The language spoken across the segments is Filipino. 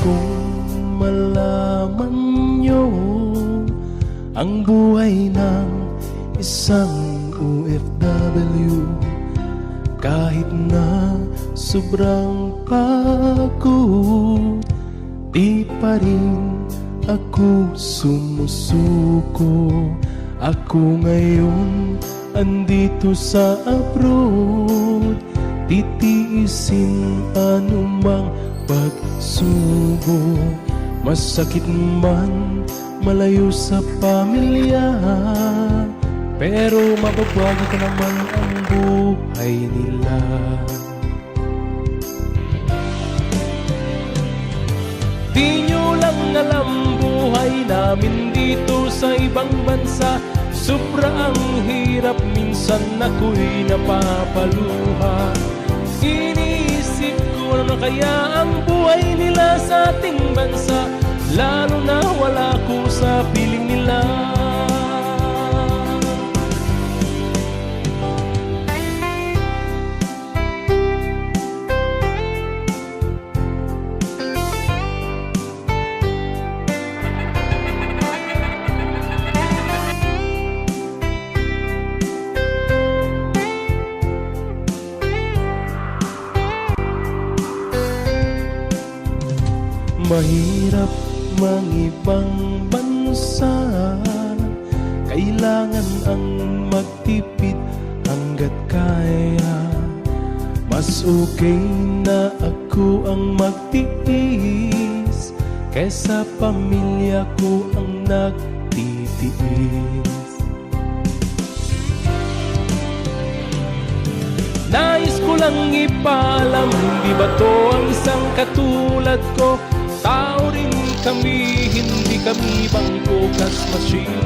kong malaman nyo ang buhay ng isang OFW. Kahit na sobrang pagod, di pa rin ako sumusuko. Ako ngayon andito sa abroad, titiisin anumang pagsubok. Masakit man malayo sa pamilya, pero mababago ko naman ang buhay nila. Di nyo lang alam buhay namin dito sa ibang bansa. Sobra ang hirap, minsan ako'y napapaluha. Iniisip ko na kaya ang buhay nila sa ating bansa, lalo na wala ko sa piling nila. Mahirap mang ibang bansa, kailangan ang magtipid hanggat kaya. Mas okay na ako ang magtiis kaysa pamilya ko ang nagtitiis. Nais ko lang ipaalam, hindi ba to ang isang katulad ko? Tao rin kami, hindi kami bangko cash machine.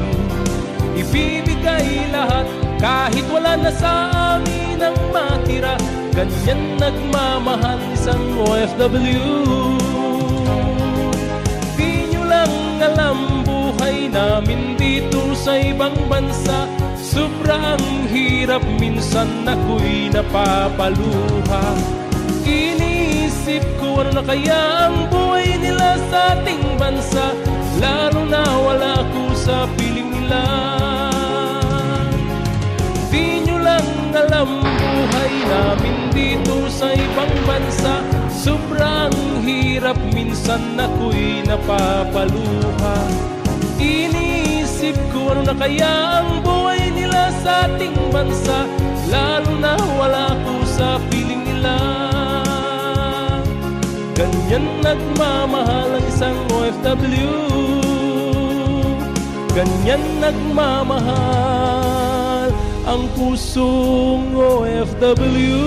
Ibibigay lahat kahit wala na sa amin ang matira. Ganyan nagmamahal isang OFW. Di nyo lang alam buhay namin dito sa ibang bansa. Sobrang hirap, minsan ako'y napapaluha. Iniisip ko ano na kaya ang buhay nila sa ating bansa, lalo na wala ko sa piling nila. Di nyo lang alam buhay namin dito sa ibang bansa. Sobrang hirap, minsan ako'y napapaluha. Iniisip ko ano na kaya ang buhay nila sa ating bansa, lalo na wala ko sa piling nila. Ganyan nagmamahal ang isang OFW. Ganyan nagmamahal ang pusong OFW.